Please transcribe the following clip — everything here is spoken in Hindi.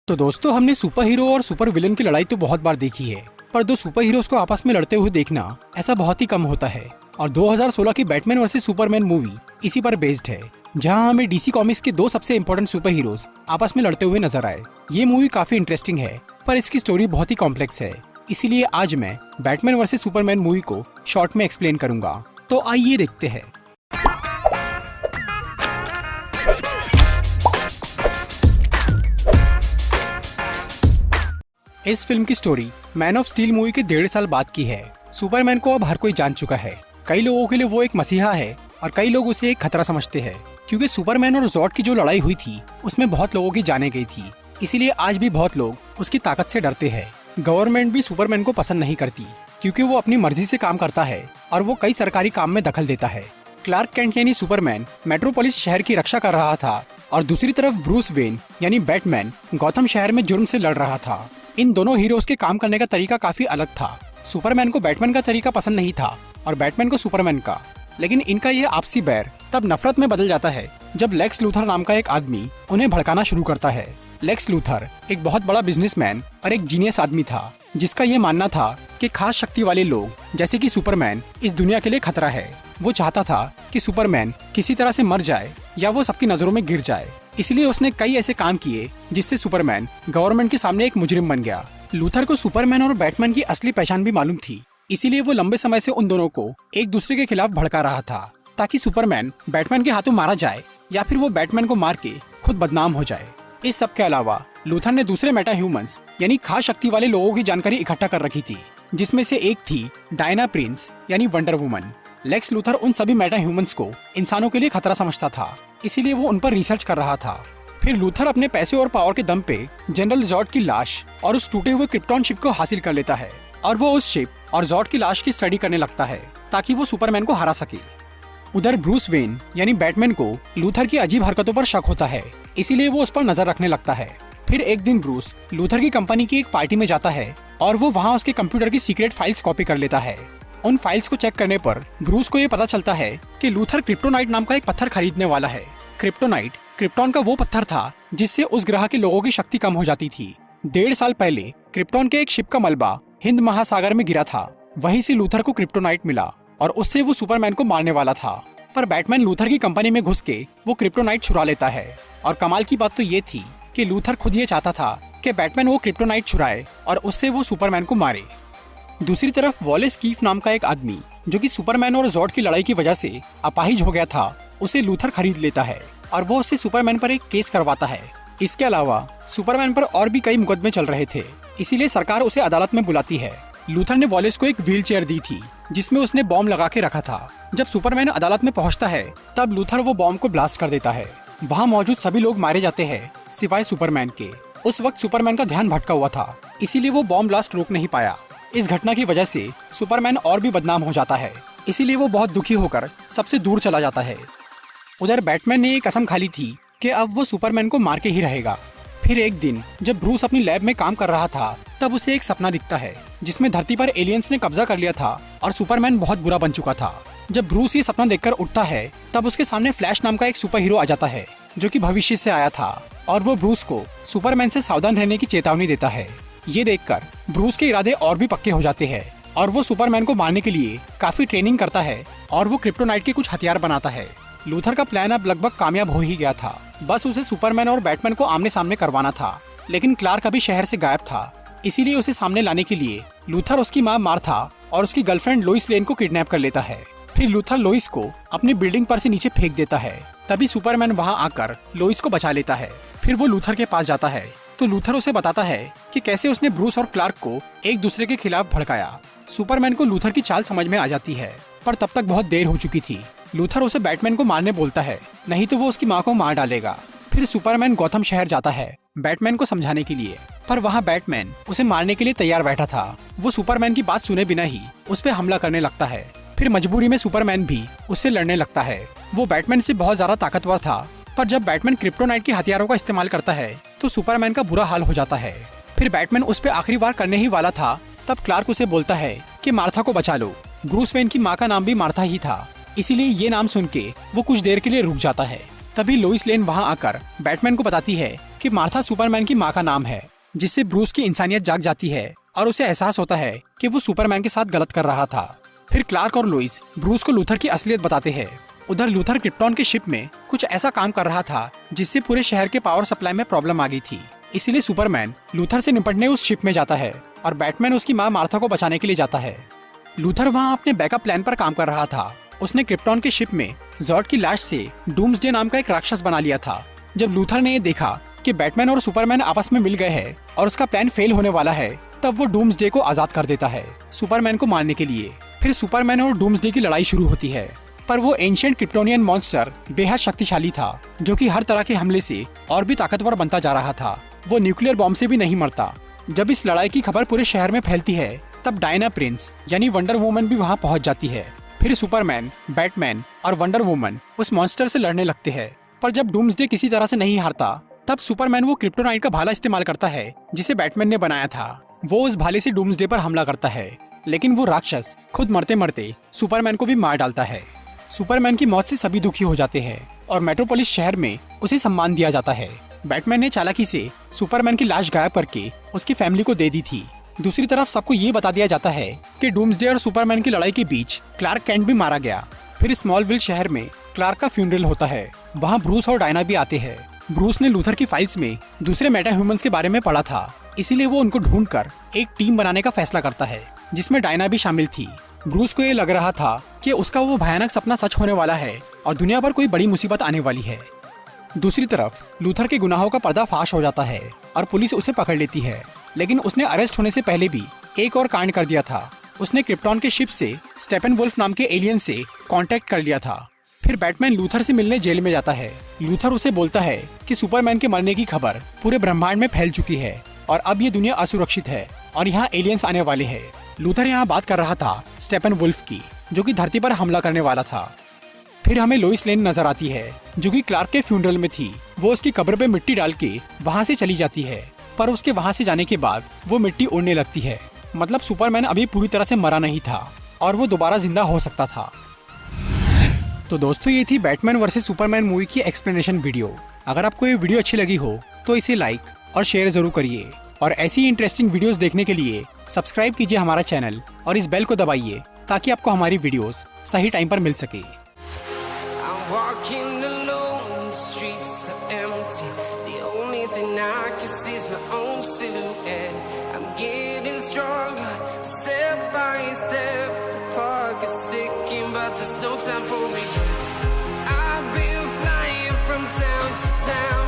तो दोस्तों, हमने सुपर हीरो और सुपर विलन की लड़ाई तो बहुत बार देखी है, पर दो सुपर हीरोज को आपस में लड़ते हुए देखना ऐसा बहुत ही कम होता है। और 2016 की बैटमैन वर्सेस सुपरमैन मूवी इसी पर बेस्ड है, जहां हमें डीसी कॉमिक्स के दो सबसे इम्पोर्टेंट सुपर हीरोज आपस में लड़ते हुए नजर आए। ये मूवी काफी इंटरेस्टिंग है, पर इसकी स्टोरी बहुत ही कॉम्प्लेक्स है। इसीलिए आज मैं बैटमैन वर्सेस सुपरमैन मूवी को शॉर्ट में एक्सप्लेन करूंगा। तो आइए देखते हैं। इस फिल्म की story man of steel movie के 1.5 साल बाद की है। सुपरमैन को अब हर कोई जान चुका है। कई लोगों के लिए वो एक मसीहा है और कई लोग उसे एक खतरा समझते हैं, क्योंकि सुपरमैन और ज़ॉर्ड की जो लड़ाई हुई थी उसमें बहुत लोगों की जाने गई थी। इसीलिए आज भी बहुत लोग उसकी ताकत से डरते हैं। गवर्नमेंट भी सुपरमैन को पसंद नहीं करती, क्योंकि वो अपनी मर्जी से काम करता है और वो कई सरकारी काम में दखल देता है। क्लार्क कैंट यानी सुपरमैन मेट्रोपोलिस शहर की रक्षा कर रहा था और दूसरी तरफ ब्रूस वेन यानी बैटमैन गौथम शहर में जुर्म से लड़ रहा था। इन दोनों हीरोज के काम करने का तरीका काफी अलग था। सुपरमैन को बैटमैन का तरीका पसंद नहीं था और बैटमैन को सुपरमैन का। लेकिन इनका ये आपसी बैर तब नफरत में बदल जाता है जब लेक्स लूथर नाम का एक आदमी उन्हें भड़काना शुरू करता है। लेक्स लूथर एक बहुत बड़ा बिजनेसमैन और एक जीनियस आदमी था, जिसका ये मानना था कि खास शक्ति वाले लोग जैसे कि सुपरमैन इस दुनिया के लिए खतरा है। वो चाहता था कि सुपरमैन किसी तरह से मर जाए या वो सबकी नजरों में गिर जाए। इसलिए उसने कई ऐसे काम किए जिससे सुपरमैन गवर्नमेंट के सामने एक मुजरिम बन गया। लूथर को सुपरमैन और बैटमैन की असली पहचान भी मालूम थी, इसीलिए वो लंबे समय से उन दोनों को एक दूसरे के खिलाफ भड़का रहा था, ताकि सुपरमैन बैटमैन के हाथों मारा जाए या फिर वो बैटमैन को मार के खुद बदनाम हो जाए। इस सब के अलावा लूथर ने दूसरे मेटा ह्यूमंस यानी खास शक्ति वाले लोगों की जानकारी इकट्ठा कर रखी थी, जिसमें से एक थी डायना प्रिंस यानी वंडर वुमन। लेक्स लूथर उन सभी मेटा ह्यूमंस को इंसानों के लिए खतरा समझता था, इसीलिए वो उन पर रिसर्च कर रहा था। फिर लूथर अपने पैसे और पावर के दम पे जनरल ज़ॉर्ड की लाश और उस टूटे हुए क्रिप्टॉन शिप को हासिल कर लेता है और वो उस शिप और ज़ॉर्ड की लाश की स्टडी करने लगता है ताकि वो सुपरमैन को हरा सके। उधर ब्रूस वेन यानी बैटमैन को लूथर की अजीब हरकतों पर शक होता है, इसीलिए वो उस पर नजर रखने लगता है। फिर एक दिन ब्रूस लूथर की कंपनी की एक पार्टी में जाता है और वो वहाँ उसके कंप्यूटर की सीक्रेट फाइल्स कॉपी कर लेता है। उन फाइल्स को चेक करने पर ब्रूस को ये पता चलता है कि लूथर क्रिप्टोनाइट नाम का एक पत्थर खरीदने वाला है। क्रिप्टोनाइट क्रिप्टॉन का वो पत्थर था जिससे उस ग्रह के लोगों की शक्ति कम हो जाती थी। 1.5 साल पहले क्रिप्टॉन के एक शिप का मलबा हिंद महासागर में गिरा था। वहीं से लूथर को क्रिप्टोनाइट मिला और उससे वो सुपरमैन को मारने वाला था, पर बैटमैन लूथर की कंपनी में घुस के वो क्रिप्टोनाइट छुरा लेता है। और कमाल की बात तो ये थी कि लूथर खुद ये चाहता था कि बैटमैन वो क्रिप्टोनाइट छुराए और उससे वो सुपरमैन को मारे। दूसरी तरफ वॉलेस कीफ नाम का एक आदमी, जो कि सुपरमैन और ज़ॉर्ड की लड़ाई की वजह से अपाहिज हो गया था, उसे लूथर खरीद लेता है और वो उससे सुपरमैन पर एक केस करवाता है। इसके अलावा सुपरमैन पर और भी कई मुकदमे चल रहे थे, इसीलिए सरकार उसे अदालत में बुलाती है। लूथर ने वॉलेस को एक व्हील चेयर दी थी जिसमें उसने बॉम्ब लगा के रखा था। जब सुपरमैन अदालत में पहुंचता है तब लूथर वो बॉम्ब को ब्लास्ट कर देता है। वहाँ मौजूद सभी लोग मारे जाते हैं सिवाय सुपरमैन के। उस वक्त सुपरमैन का ध्यान भटका हुआ था, इसीलिए वो बॉम्ब ब्लास्ट रोक नहीं पाया। इस घटना की वजह से सुपरमैन और भी बदनाम हो जाता है, इसीलिए वो बहुत दुखी होकर सबसे दूर चला जाता है। उधर बैटमैन ने एक कसम खा ली थी कि अब वो सुपरमैन को मार के ही रहेगा। फिर एक दिन जब ब्रूस अपनी लैब में काम कर रहा था तब उसे एक सपना दिखता है जिसमें धरती पर एलियंस ने कब्जा कर लिया था और सुपरमैन बहुत बुरा बन चुका था। जब ब्रूस ये सपना देखकर उठता है तब उसके सामने फ्लैश नाम का एक सुपर हीरो आ जाता है, जो कि भविष्य से आया था, और वो ब्रूस को सुपरमैन से सावधान रहने की चेतावनी देता है। ये देखकर ब्रूस के इरादे और भी पक्के हो जाते हैं और वो सुपरमैन को मारने के लिए काफी ट्रेनिंग करता है और वो क्रिप्टोनाइट के कुछ हथियार बनाता है। लूथर का प्लान अब लगभग कामयाब हो ही गया था, बस उसे सुपरमैन और बैटमैन को आमने सामने करवाना था। लेकिन क्लार्क अभी शहर से गायब था, इसीलिए उसे सामने लाने के लिए लूथर उसकी माँ मार्था और उसकी गर्लफ्रेंड लोइस लेन को किडनैप कर लेता है। फिर लूथर लोइस को अपनी बिल्डिंग पर से नीचे फेंक देता है। तभी सुपरमैन वहाँ आकर लोइस को बचा लेता है। फिर वो लूथर के पास जाता है तो लूथर उसे बताता है कि कैसे उसने ब्रूस और क्लार्क को एक दूसरे के खिलाफ भड़काया। सुपरमैन को लूथर की चाल समझ में आ जाती है, पर तब तक बहुत देर हो चुकी थी। लूथर उसे बैटमैन को मारने बोलता है, नहीं तो वो उसकी माँ को मार डालेगा। फिर सुपरमैन गौथम शहर जाता है बैटमैन को समझाने के लिए, पर वहाँ बैटमैन उसे मारने के लिए तैयार बैठा था। वो सुपरमैन की बात सुने बिना ही उस पर हमला करने लगता है। फिर मजबूरी में सुपरमैन भी उससे लड़ने लगता है। वो बैटमैन से बहुत ज्यादा ताकतवर था, पर जब बैटमैन क्रिप्टोनाइट के हथियारों का इस्तेमाल करता है तो सुपरमैन का बुरा हाल हो जाता है। फिर बैटमैन उस पर आखिरी बार करने ही वाला था तब क्लार्क उसे बोलता है कि मार्था को बचा लो। ब्रूस वेन की माँ का नाम भी मार्था ही था, इसीलिए ये नाम सुन के वो कुछ देर के लिए रुक जाता है। तभी लोइस लेन वहाँ आकर बैटमैन को बताती है कि कि मार्था सुपरमैन की माँ का नाम है, जिससे ब्रूस की इंसानियत जाग जाती है और उसे एहसास होता है कि वो सुपरमैन के साथ गलत कर रहा था। फिर क्लार्क और लुइस ब्रूस को लूथर की असलियत बताते हैं। उधर लूथर क्रिप्टॉन के शिप में कुछ ऐसा काम कर रहा था जिससे पूरे शहर के पावर सप्लाई में प्रॉब्लम आ गई थी। इसीलिए सुपरमैन लूथर से निपटने उस शिप में जाता है और बैटमैन उसकी माँ मार्था को बचाने के लिए जाता है। लूथर वहाँ अपने बैकअप प्लान पर काम कर रहा था। उसने क्रिप्टॉन के शिप में जॉर्ड की लाश से डूम्सडे नाम का एक राक्षस बना लिया था। जब लूथर ने ये देखा कि बैटमैन और सुपरमैन आपस में मिल गए हैं और उसका प्लान फेल होने वाला है, तब वो डूम्सडे को आजाद कर देता है सुपरमैन को मारने के लिए। फिर सुपरमैन और डूम्सडे की लड़ाई शुरू होती है, पर वो एंशिएंट क्रिप्टोनियन मॉन्स्टर बेहद शक्तिशाली था, जो कि हर तरह के हमले से और भी ताकतवर बनता जा रहा था। वो न्यूक्लियर बॉम्ब से भी नहीं मरता। जब इस लड़ाई की खबर पूरे शहर में फैलती है, तब डायना प्रिंस यानी वंडर वुमन भी वहाँ पहुँच जाती है। फिर सुपरमैन, बैटमैन और वंडर वुमन उस मॉन्स्टर से लड़ने लगते हैं। पर जब डूम्सडे किसी तरह से नहीं हारता, तब सुपरमैन वो क्रिप्टोनाइट का भाला इस्तेमाल करता है जिसे बैटमैन ने बनाया था। वो उस भाले से डूम्सडे पर हमला करता है, लेकिन वो राक्षस खुद मरते मरते सुपरमैन को भी मार डालता है। सुपरमैन की मौत से सभी दुखी हो जाते हैं और मेट्रोपोलिस शहर में उसे सम्मान दिया जाता है। बैटमैन ने चालाकी से सुपरमैन की लाश गायब करके उसकी फैमिली को दे दी थी। दूसरी तरफ सबको ये बता दिया जाता है कि डूम्सडे और सुपरमैन की लड़ाई के बीच क्लार्क कैंट भी मारा गया। फिर स्मॉलविल शहर में क्लार्क का फ्यूनरल होता है। वहाँ ब्रूस और डायना भी आते हैं। ब्रूस ने लूथर की फाइल्स में दूसरे मेटा ह्यूमंस के बारे में पढ़ा था, इसीलिए वो उनको ढूंढकर एक टीम बनाने का फैसला करता है, जिसमें डायना भी शामिल थी। ब्रूस को ये लग रहा था कि उसका वो भयानक सपना सच होने वाला है और दुनिया पर कोई बड़ी मुसीबत आने वाली है। दूसरी तरफ लूथर के गुनाहों का पर्दाफाश हो जाता है और पुलिस उसे पकड़ लेती है, लेकिन उसने अरेस्ट होने से पहले भी एक और कांड कर दिया था। उसने क्रिप्टॉन के शिप से स्टेपन वुल्फ नाम के एलियन से कांटेक्ट कर लिया था। फिर बैटमैन लूथर से मिलने जेल में जाता है। लूथर उसे बोलता है कि सुपरमैन के मरने की खबर पूरे ब्रह्मांड में फैल चुकी है और अब ये दुनिया असुरक्षित है और यहाँ एलियंस आने वाले हैं। लूथर यहाँ बात कर रहा था स्टेपन वुल्फ की, जो कि धरती पर हमला करने वाला था। फिर हमें लोइस लेन नजर आती है, जो कि क्लार्क के फ्यूनरल में थी। वो उसकी कब्र पे मिट्टी डाल के वहाँ से चली जाती है, पर उसके वहाँ से जाने के बाद वो मिट्टी उड़ने लगती है। मतलब सुपरमैन अभी पूरी तरह से मरा नहीं था और वो दोबारा जिंदा हो सकता था। तो दोस्तों, ये थी बैटमैन वर्सेस सुपरमैन मूवी की एक्सप्लेनेशन वीडियो। अगर आपको ये वीडियो अच्छी लगी हो तो इसे लाइक और शेयर जरूर करिए और ऐसी इंटरेस्टिंग वीडियोस देखने के लिए सब्सक्राइब कीजिए हमारा चैनल और इस बेल को दबाइए ताकि आपको हमारी वीडियोस सही टाइम पर मिल सके। But there's no time for regrets. I've been flying from town to town.